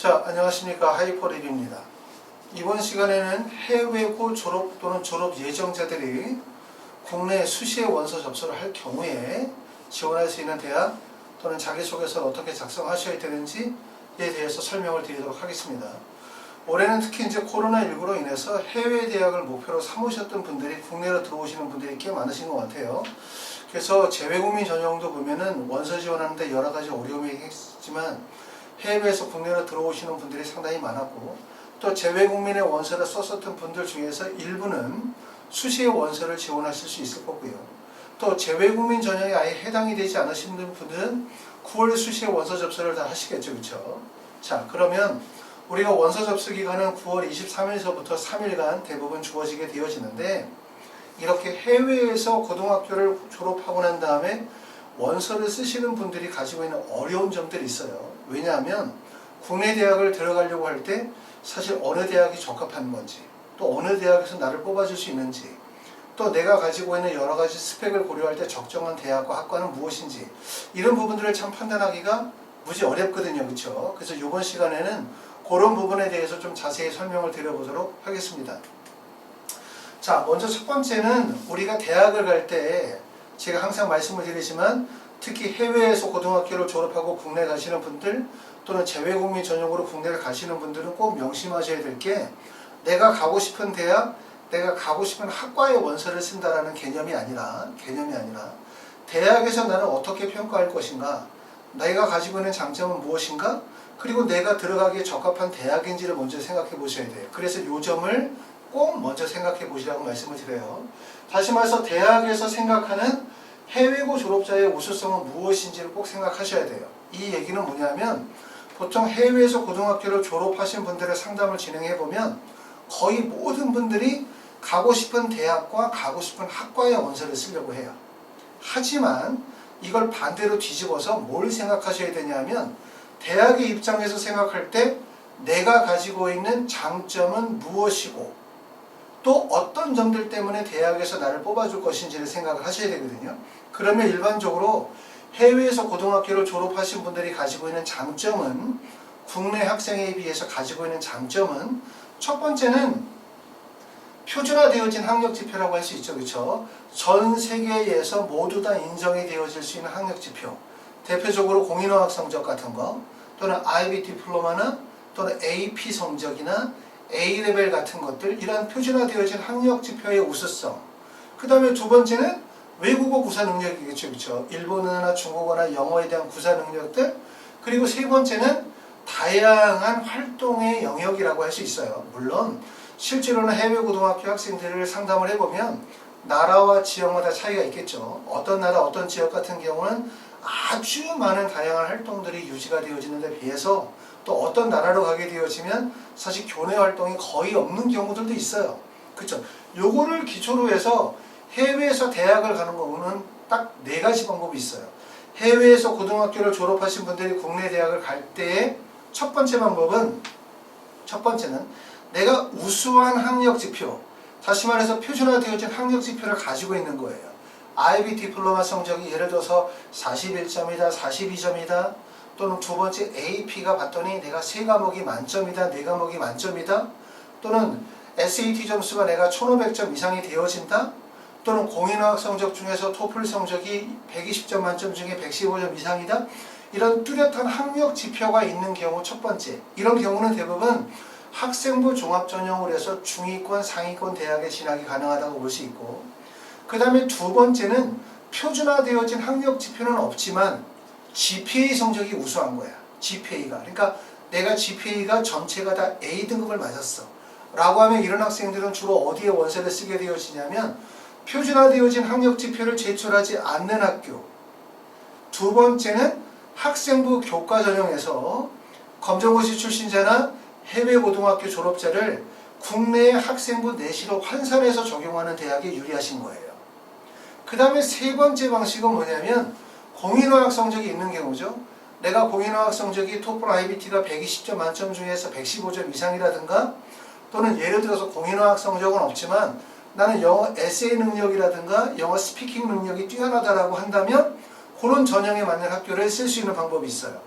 자, 안녕하십니까. 하이퍼랩입니다. 이번 시간에는 해외고 졸업 또는 졸업 예정자들이 국내 수시에 원서 접수를 할 경우에 지원할 수 있는 대학 또는 자기소개서를 어떻게 작성하셔야 되는지에 대해서 설명을 드리도록 하겠습니다. 올해는 특히 이제 코로나19로 인해서 해외 대학을 목표로 삼으셨던 분들이 국내로 들어오시는 분들이 꽤 많으신 것 같아요. 그래서 재외국민 전형도 보면은 원서 지원하는데 여러 가지 어려움이 있지만 해외에서 국내로 들어오시는 분들이 상당히 많았고, 또 재외국민의 원서를 썼었던 분들 중에서 일부는 수시의 원서를 지원하실 수 있을 거고요. 또 재외국민 전형에 아예 해당이 되지 않으시는 분들은 9월 수시의 원서 접수를 다 하시겠죠, 그렇죠? 자, 그러면 우리가 원서 접수 기간은 9월 23일서부터 3일간 대부분 주어지게 되어지는데, 이렇게 해외에서 고등학교를 졸업하고 난 다음에 원서를 쓰시는 분들이 가지고 있는 어려운 점들이 있어요. 왜냐하면 국내 대학을 들어가려고 할 때 사실 어느 대학이 적합한 건지, 또 어느 대학에서 나를 뽑아줄 수 있는지, 또 내가 가지고 있는 여러 가지 스펙을 고려할 때 적정한 대학과 학과는 무엇인지, 이런 부분들을 참 판단하기가 무지 어렵거든요, 그렇죠? 그래서 이번 시간에는 그런 부분에 대해서 좀 자세히 설명을 드려보도록 하겠습니다. 자, 먼저 첫 번째는 우리가 대학을 갈 때 제가 항상 말씀을 드리지만, 특히 해외에서 고등학교를 졸업하고 국내 가시는 분들 또는 재외국민 전용으로 국내를 가시는 분들은 꼭 명심하셔야 될 게, 내가 가고 싶은 대학, 내가 가고 싶은 학과의 원서를 쓴다라는 개념이 아니라 대학에서 나는 어떻게 평가할 것인가, 내가 가지고 있는 장점은 무엇인가, 그리고 내가 들어가기에 적합한 대학인지를 먼저 생각해 보셔야 돼요. 그래서 이 점을 꼭 먼저 생각해 보시라고 말씀을 드려요. 다시 말해서 대학에서 생각하는 해외고 졸업자의 우수성은 무엇인지를 꼭 생각하셔야 돼요. 이 얘기는 뭐냐면, 보통 해외에서 고등학교를 졸업하신 분들의 상담을 진행해 보면 거의 모든 분들이 가고 싶은 대학과 가고 싶은 학과의 원서를 쓰려고 해요. 하지만 이걸 반대로 뒤집어서 뭘 생각하셔야 되냐면, 대학의 입장에서 생각할 때 내가 가지고 있는 장점은 무엇이고, 또 어떤 점들 때문에 대학에서 나를 뽑아줄 것인지를 생각을 하셔야 되거든요. 그러면 일반적으로 해외에서 고등학교를 졸업하신 분들이 가지고 있는 장점은, 국내 학생에 비해서 가지고 있는 장점은, 첫 번째는 표준화되어진 학력지표라고 할 수 있죠, 그렇죠? 전 세계에서 모두 다 인정이 되어질 수 있는 학력지표, 대표적으로 공인어학 성적 같은 거, 또는 IB 디플로마나 또는 AP 성적이나 A레벨 같은 것들, 이런 표준화되어진 학력지표의 우수성. 그 다음에 두 번째는 외국어 구사 능력이겠죠, 그렇죠? 일본어나 중국어나 영어에 대한 구사 능력들. 그리고 세 번째는 다양한 활동의 영역이라고 할 수 있어요. 물론 실제로는 해외 고등학교 학생들을 상담을 해보면 나라와 지역마다 차이가 있겠죠. 어떤 나라, 어떤 지역 같은 경우는 아주 많은 다양한 활동들이 유지가 되어지는 데 비해서, 또 어떤 나라로 가게 되어지면 사실 교내 활동이 거의 없는 경우들도 있어요. 그렇죠? 요거를 기초로 해서 해외에서 대학을 가는 경우는 딱 4가지 방법이 있어요. 해외에서 고등학교를 졸업하신 분들이 국내 대학을 갈 때의 첫 번째는 내가 우수한 학력지표, 다시 말해서 표준화되어진 학력지표를 가지고 있는 거예요. IB 디플로마 성적이 예를 들어서 41점이다, 42점이다, 또는 두 번째 AP가 봤더니 내가 3과목이 만점이다, 4과목이 만점이다, 또는 SAT 점수가 내가 1500점 이상이 되어진다, 또는 공인어학 성적 중에서 토플 성적이 120점 만점 중에 115점 이상이다, 이런 뚜렷한 학력 지표가 있는 경우 첫 번째. 이런 경우는 대부분 학생부 종합전형으로 해서 중위권, 상위권 대학에 진학이 가능하다고 볼 수 있고, 그 다음에 두 번째는 표준화되어진 학력 지표는 없지만 GPA 성적이 우수한 거야. GPA가. 그러니까 내가 GPA가 전체가 다 A등급을 맞았어 라고 하면 이런 학생들은 주로 어디에 원서를 쓰게 되어지냐면, 표준화되어진 학력지표를 제출하지 않는 학교. 두 번째는 학생부 교과 전형에서 검정고시 출신자나 해외 고등학교 졸업자를 국내의 학생부 내시로 환산해서 적용하는 대학에 유리하신 거예요. 그 다음에 세 번째 방식은 뭐냐면, 공인어학 성적이 있는 경우죠. 내가 공인어학 성적이 토플 IBT가 120점 만점 중에서 115점 이상이라든가, 또는 예를 들어서 공인어학 성적은 없지만 나는 영어 에세이 능력이라든가 영어 스피킹 능력이 뛰어나다라고 한다면 그런 전형에 맞는 학교를 쓸 수 있는 방법이 있어요.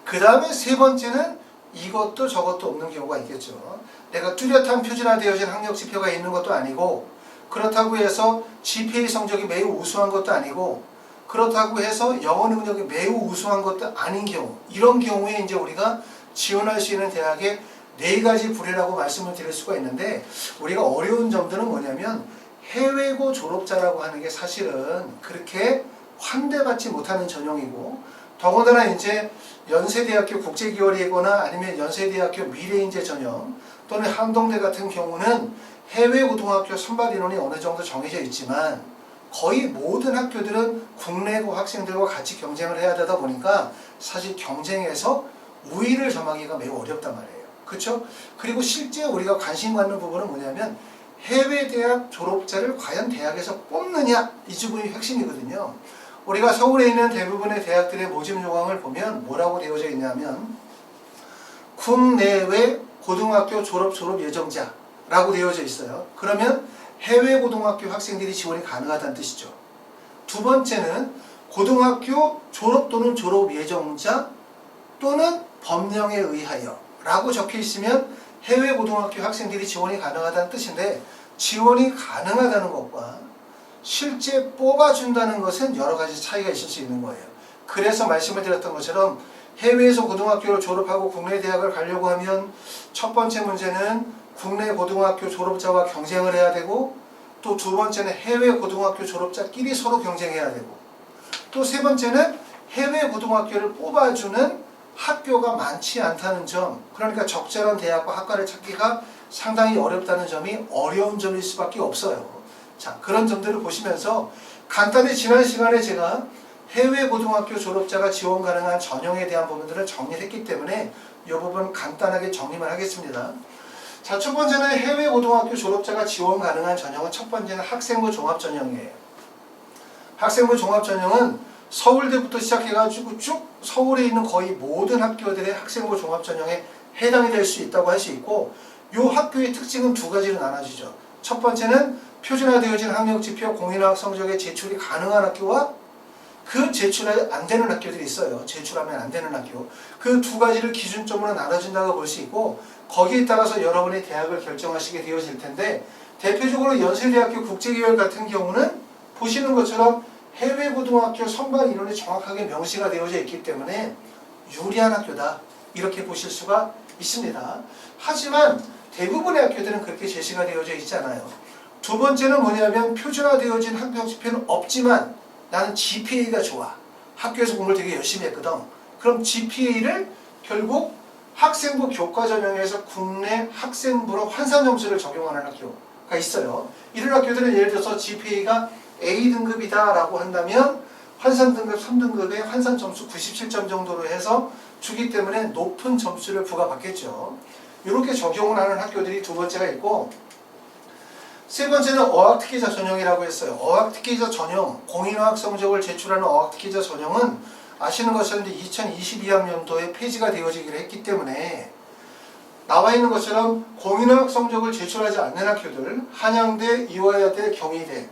그 다음에 세 번째는 이것도 저것도 없는 경우가 있겠죠. 내가 뚜렷한 표준화되어진 학력 지표가 있는 것도 아니고, 그렇다고 해서 GPA 성적이 매우 우수한 것도 아니고, 그렇다고 해서 영어 능력이 매우 우수한 것도 아닌 경우, 이런 경우에 이제 우리가 지원할 수 있는 대학의 4가지 부류라고 말씀을 드릴 수가 있는데, 우리가 어려운 점들은 뭐냐면 해외고 졸업자라고 하는 게 사실은 그렇게 환대받지 못하는 전형이고, 더군다나 이제 연세대학교 국제기월이거나 아니면 연세대학교 미래인재 전형 또는 한동대 같은 경우는 해외 고등학교 선발 인원이 어느 정도 정해져 있지만 거의 모든 학교들은 국내고 학생들과 같이 경쟁을 해야 되다 보니까 사실 경쟁에서 우위를 점하기가 매우 어렵단 말이에요. 그렇죠? 그리고 실제 우리가 관심 갖는 부분은 뭐냐면 해외 대학 졸업자를 과연 대학에서 뽑느냐, 이 부분이 핵심이거든요. 우리가 서울에 있는 대부분의 대학들의 모집 요강을 보면 뭐라고 되어져 있냐면 국내외 고등학교 졸업 예정자라고 되어져 있어요. 그러면 해외 고등학교 학생들이 지원이 가능하다는 뜻이죠. 두 번째는 고등학교 졸업 또는 졸업 예정자 또는 법령에 의하여 라고 적혀 있으면 해외 고등학교 학생들이 지원이 가능하다는 뜻인데, 지원이 가능하다는 것과 실제 뽑아준다는 것은 여러 가지 차이가 있을 수 있는 거예요. 그래서 말씀을 드렸던 것처럼 해외에서 고등학교를 졸업하고 국내 대학을 가려고 하면 첫 번째 문제는 국내 고등학교 졸업자와 경쟁을 해야 되고, 또 두 번째는 해외 고등학교 졸업자끼리 서로 경쟁해야 되고, 또 세 번째는 해외 고등학교를 뽑아주는 학교가 많지 않다는 점, 그러니까 적절한 대학과 학과를 찾기가 상당히 어렵다는 점이 어려운 점일 수밖에 없어요. 자, 그런 점들을 보시면서 간단히 지난 시간에 제가 해외 고등학교 졸업자가 지원 가능한 전형에 대한 부분들을 정리를 했기 때문에 이 부분 간단하게 정리만 하겠습니다. 자, 첫 번째는 해외 고등학교 졸업자가 지원 가능한 전형은 첫 번째는 학생부 종합전형이에요. 학생부 종합전형은 서울대부터 시작해가지고 쭉 서울에 있는 거의 모든 학교들의 학생부 종합전형에 해당이 될 수 있다고 할 수 있고, 이 학교의 특징은 2가지로 나눠지죠. 첫 번째는 표준화되어진 학력지표 공인학 성적의 제출이 가능한 학교와 그 제출이 안 되는 학교들이 있어요. 제출하면 안 되는 학교. 그 2가지를 기준점으로 나눠진다고 볼 수 있고, 거기에 따라서 여러분이 대학을 결정하시게 되어질 텐데, 대표적으로 연세대학교 국제기월 같은 경우는 보시는 것처럼 해외 고등학교 선발 인원이 정확하게 명시가 되어져 있기 때문에 유리한 학교다, 이렇게 보실 수가 있습니다. 하지만 대부분의 학교들은 그렇게 제시가 되어져 있지 않아요. 두 번째는 뭐냐면 표준화되어진 학력지표는 없지만 나는 GPA가 좋아, 학교에서 공부를 되게 열심히 했거든. 그럼 GPA를 결국 학생부 교과 전형에서 국내 학생부로 환산 점수를 적용하는 학교가 있어요. 이런 학교들은 예를 들어서 GPA가 A등급이다 라고 한다면 환산 등급 3등급에 환산 점수 97점 정도로 해서 주기 때문에 높은 점수를 부과받겠죠. 이렇게 적용을 하는 학교들이 두 번째가 있고, 세 번째는 어학특기자 전형이라고 했어요. 어학특기자 전형, 공인어학 성적을 제출하는 어학특기자 전형은 아시는 것처럼 2022학년도에 폐지가 되어지기로 했기 때문에 나와 있는 것처럼 공인어학 성적을 제출하지 않는 학교들, 한양대, 이화여대, 경희대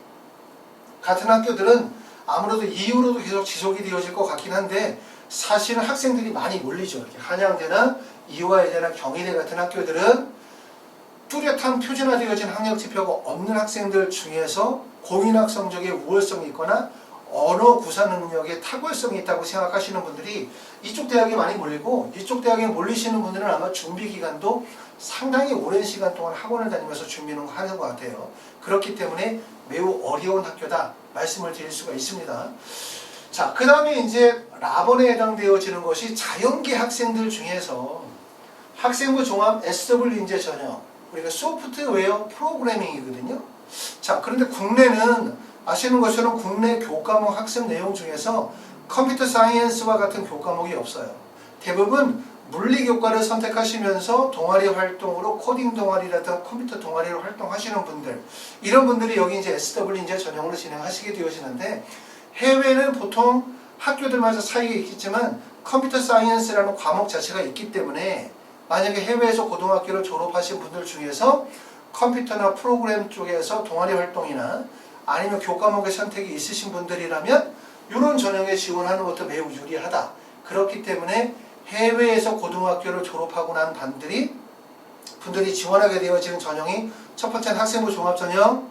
같은 학교들은 아무래도 이후로도 계속 지속이 되어질 것 같긴 한데, 사실은 학생들이 많이 몰리죠. 이렇게 한양대나 이화여대나 경희대 같은 학교들은 뚜렷한 표준화되어진 학력지표가 없는 학생들 중에서 공인학 성적에 우월성이 있거나 언어 구사 능력에 탁월성이 있다고 생각하시는 분들이 이쪽 대학에 많이 몰리고, 이쪽 대학에 몰리시는 분들은 아마 준비 기간도 상당히 오랜 시간 동안 학원을 다니면서 준비를 하는 것 같아요. 그렇기 때문에 매우 어려운 학교다 말씀을 드릴 수가 있습니다. 자, 그 다음에 이제 라번에 해당되어지는 것이 자연계 학생들 중에서 학생부 종합 SW 인재 전형, 우리가 소프트웨어 프로그래밍이거든요. 자, 그런데 국내는 아시는 것처럼 국내 교과목 학습 내용 중에서 컴퓨터 사이언스와 같은 교과목이 없어요. 대부분 물리 교과를 선택하시면서 동아리 활동으로 코딩 동아리라든가 컴퓨터 동아리로 활동하시는 분들, 이런 분들이 여기 이제 SW 인재 전형으로 진행하시게 되어지는데, 해외는 보통 학교들마다 차이가 있겠지만 컴퓨터 사이언스라는 과목 자체가 있기 때문에 만약에 해외에서 고등학교를 졸업하신 분들 중에서 컴퓨터나 프로그램 쪽에서 동아리 활동이나 아니면 교과목의 선택이 있으신 분들이라면 이런 전형에 지원하는 것도 매우 유리하다. 그렇기 때문에 해외에서 고등학교를 졸업하고 난 분들이 지원하게 되어지는 전형이 첫 번째는 학생부 종합전형,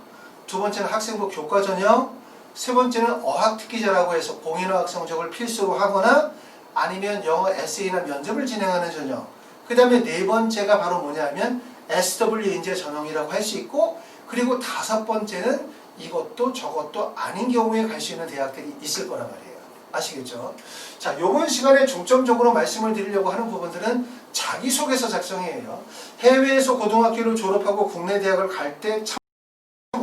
두 번째는 학생부 교과전형, 세 번째는 어학특기자라고 해서 공인어학 성적을 필수로 하거나 아니면 영어 에세이나 면접을 진행하는 전형. 그 다음에 네 번째가 바로 뭐냐면 SW 인재 전형이라고 할 수 있고, 그리고 다섯 번째는 이것도 저것도 아닌 경우에 갈 수 있는 대학들이 있을 거란 말이에요. 아시겠죠? 자, 이번 시간에 중점적으로 말씀을 드리려고 하는 부분들은 자기소개서 작성이에요. 해외에서 고등학교를 졸업하고 국내 대학을 갈 때 참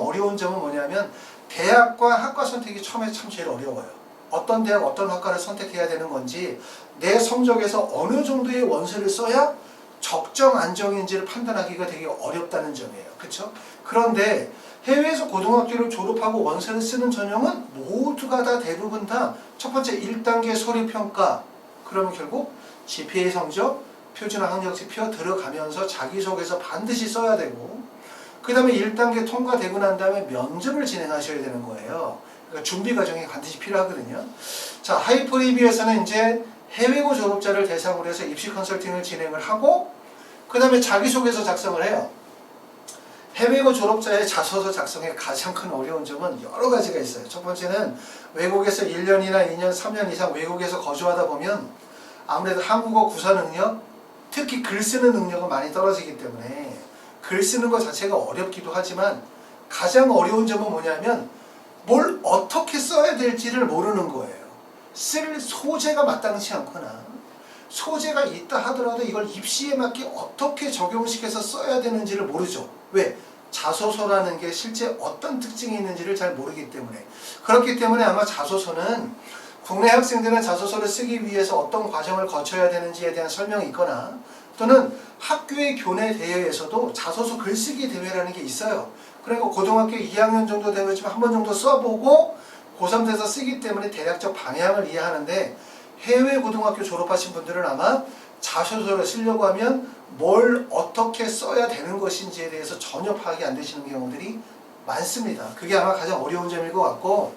어려운 점은 뭐냐면 대학과 학과 선택이 처음에 참 제일 어려워요. 어떤 대학, 어떤 학과를 선택해야 되는 건지, 내 성적에서 어느 정도의 원서를 써야 적정 안정인지를 판단하기가 되게 어렵다는 점이에요. 그렇죠? 그런데 해외에서 고등학교를 졸업하고 원서를 쓰는 전형은 모두가 다 대부분 다 첫 번째 1단계 서류평가, 그러면 결국 GPA 성적, 표준화 학력지표 들어가면서 자기소개서 반드시 써야 되고, 그 다음에 1단계 통과되고 난 다음에 면접을 진행하셔야 되는 거예요. 그러니까 준비 과정이 반드시 필요하거든요. 자, 하이퍼리뷰에서는 이제 해외고 졸업자를 대상으로 해서 입시 컨설팅을 진행을 하고, 그 다음에 자기소개서 작성을 해요. 해외고 졸업자의 자소서 작성에 가장 큰 어려운 점은 여러 가지가 있어요. 첫 번째는 외국에서 1년이나 2년, 3년 이상 외국에서 거주하다 보면 아무래도 한국어 구사 능력, 특히 글 쓰는 능력은 많이 떨어지기 때문에 글 쓰는 것 자체가 어렵기도 하지만 가장 어려운 점은 뭐냐면 뭘 어떻게 써야 될지를 모르는 거예요. 쓸 소재가 마땅치 않거나 소재가 있다 하더라도 이걸 입시에 맞게 어떻게 적용시켜서 써야 되는지를 모르죠. 왜? 자소서라는 게 실제 어떤 특징이 있는지를 잘 모르기 때문에. 그렇기 때문에 아마 자소서는 국내 학생들은 자소서를 쓰기 위해서 어떤 과정을 거쳐야 되는지에 대한 설명이 있거나, 또는 학교의 교내 대회에서도 자소서 글쓰기 대회라는 게 있어요. 그러니까 고등학교 2학년 정도 되면 한 번 정도 써보고 고3 돼서 쓰기 때문에 대략적 방향을 이해하는데, 해외 고등학교 졸업하신 분들은 아마 자소서를 쓰려고 하면 뭘 어떻게 써야 되는 것인지에 대해서 전혀 파악이 안 되시는 경우들이 많습니다. 그게 아마 가장 어려운 점일 것 같고,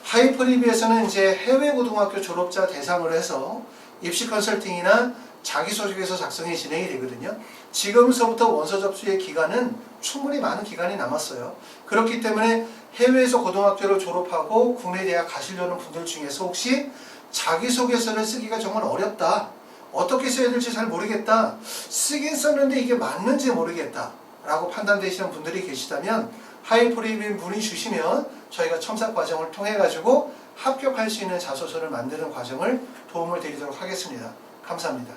하이퍼리뷰에서는 이제 해외 고등학교 졸업자 대상으로 해서 입시 컨설팅이나 자기소개서 작성이 진행이 되거든요. 지금서부터 원서 접수의 기간은 충분히 많은 기간이 남았어요. 그렇기 때문에 해외에서 고등학교를 졸업하고 국내 대학 가시려는 분들 중에서 혹시 자기소개서를 쓰기가 정말 어렵다, 어떻게 써야 될지 잘 모르겠다, 쓰긴 썼는데 이게 맞는지 모르겠다 라고 판단되시는 분들이 계시다면 하이퍼리뷰 문의 주시면 저희가 첨삭 과정을 통해 가지고 합격할 수 있는 자소서를 만드는 과정을 도움을 드리도록 하겠습니다. 감사합니다.